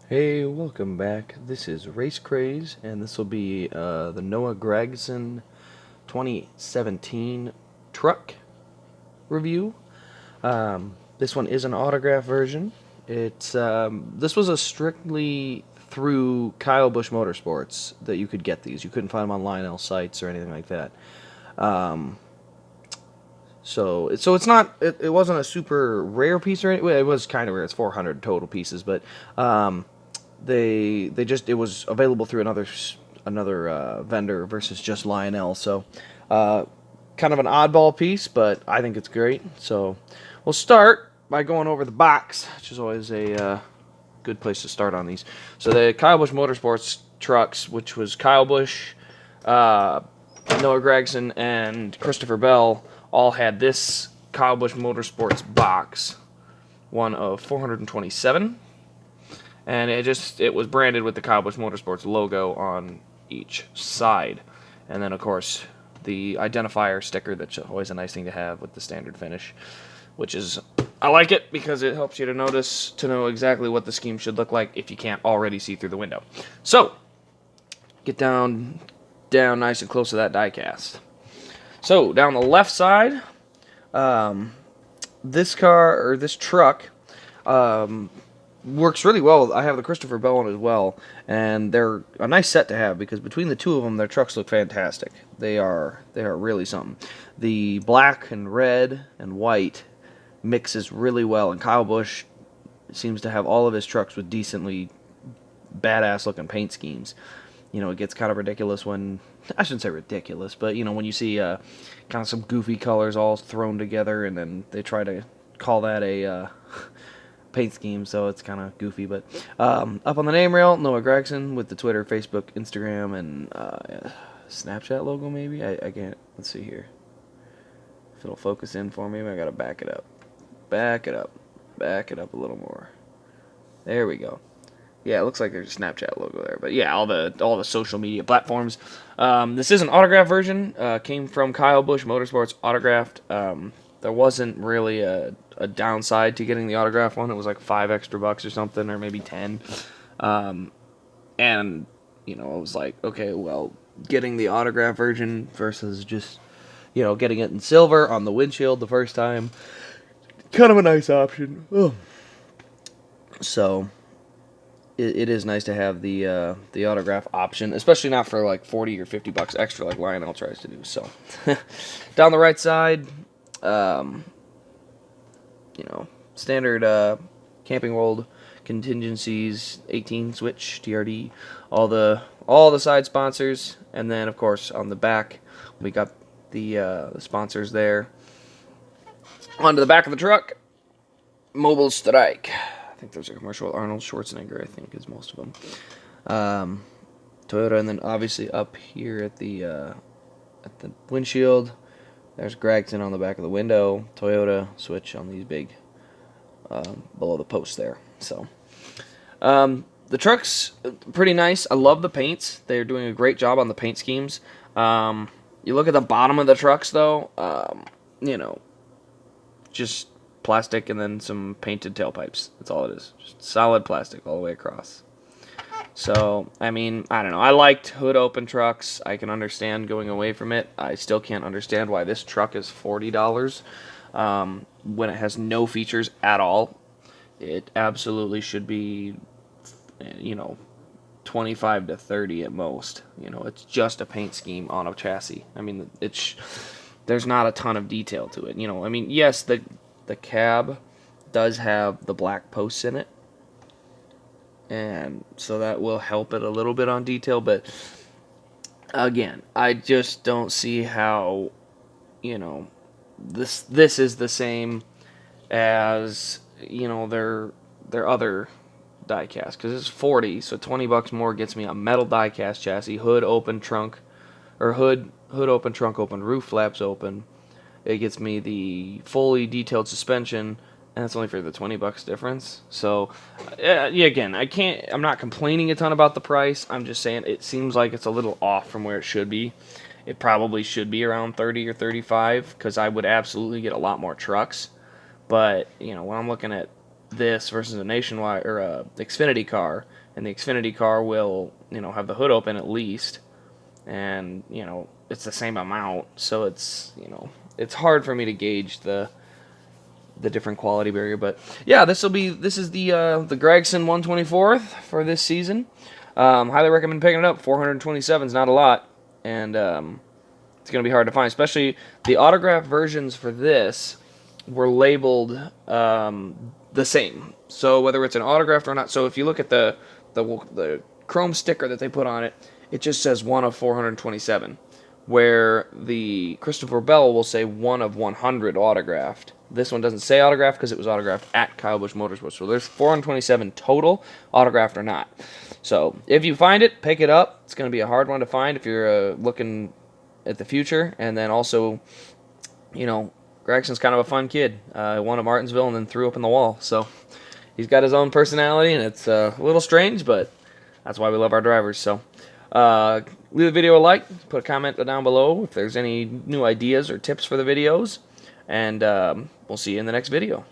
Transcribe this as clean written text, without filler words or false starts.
Hey, welcome back. This is Race Craze, and this will be the Noah Gragson 2017 truck review. This one is an autograph version. This was a strictly through Kyle Busch Motorsports that you could get these. You couldn't find them on Lionel sites or anything like that. So it's not it wasn't a super rare piece or anything. Well, it was kind of rare. It's 400 total pieces, but they just it was available through another vendor versus just Lionel. So kind of an oddball piece, but I think it's great. So we'll start by going over the box, which is always a good place to start on these. So the Kyle Busch Motorsports trucks, which was Kyle Busch, Noah Gragson, and Christopher Bell, all had this Kyle Busch Motorsports box, one of 427, and it was branded with the Kyle Busch Motorsports logo on each side, and then of course the identifier sticker. That's always a nice thing to have with the standard finish, which is I like it because it helps you to know exactly what the scheme should look like if you can't already see through the window. So get down nice and close to that diecast. So down the left side, this truck works really well. I have the Christopher Bell one as well, and they're a nice set to have because between the two of them, their trucks look fantastic. They are really something. The black and red and white mixes really well, and Kyle Busch seems to have all of his trucks with decently badass looking paint schemes. It gets kind of ridiculous when, I shouldn't say ridiculous, but when you see kind of some goofy colors all thrown together, and then they try to call that a paint scheme, so it's kind of goofy. But up on the name rail, Noah Gragson with the Twitter, Facebook, Instagram, and Snapchat logo. Maybe I can't. Let's see here if it'll focus in for me. I gotta back it up a little more. There we go. Yeah, it looks like there's a Snapchat logo there, but yeah, all the social media platforms. This is an autograph version. Came from Kyle Busch Motorsports, autographed. There wasn't really a downside to getting the autograph one. It was like $5 or something, or maybe 10. And I was like, okay, well, getting the autograph version versus just getting it in silver on the windshield the first time, kind of a nice option. Oh. So it is nice to have the autograph option, especially not for like $40 or $50 extra like Lionel tries to do. So down the right side, standard Camping World contingencies, 18 switch TRD, all the side sponsors, and then of course on the back we got the sponsors there. Onto the back of the truck, Mobile Strike. I think there's a commercial with Arnold Schwarzenegger, I think, is most of them. Toyota, and then obviously up here at the windshield, there's Gragson on the back of the window. Toyota switch on these big below the post there. So the truck's pretty nice. I love the paints. They're doing a great job on the paint schemes. You look at the bottom of the trucks, though, just plastic and then some painted tailpipes. That's all it is. Just solid plastic all the way across. So, I mean, I don't know. I liked hood open trucks. I can understand going away from it. I still can't understand why this truck is $40 when it has no features at all. It absolutely should be, 25 to 30 at most. It's just a paint scheme on a chassis. I mean, there's not a ton of detail to it. I mean, yes, the cab does have the black posts in it, and so that will help it a little bit on detail, but again, I just don't see how this is the same as their other diecast, because it's 40, so $20 more gets me a metal diecast chassis, hood open, trunk, or hood open, trunk open, roof flaps open. It gets me the fully detailed suspension, and that's only for the $20 difference. So, yeah, again, I'm not complaining a ton about the price. I'm just saying it seems like it's a little off from where it should be. It probably should be around 30 or 35, because I would absolutely get a lot more trucks. But when I'm looking at this versus a Nationwide or a Xfinity car, and the Xfinity car will, have the hood open at least, and it's the same amount, so it's hard for me to gauge the different quality barrier. But yeah, this is the Gragson 124th for this season. Highly recommend picking it up. 427 is not a lot, and it's going to be hard to find, especially the autograph versions for this were labeled the same. So whether it's an autographed or not, so if you look at the chrome sticker that they put on it, it just says 1 of 427, where the Christopher Bell will say 1 of 100 autographed. This one doesn't say autographed because it was autographed at Kyle Busch Motorsports. So there's 427 total, autographed or not. So if you find it, pick it up. It's going to be a hard one to find if you're looking at the future. And then also, Gragson's kind of a fun kid. Won at Martinsville and then threw up in the wall. So he's got his own personality, and it's a little strange, but that's why we love our drivers. So leave the video a like, put a comment down below if there's any new ideas or tips for the videos, and we'll see you in the next video.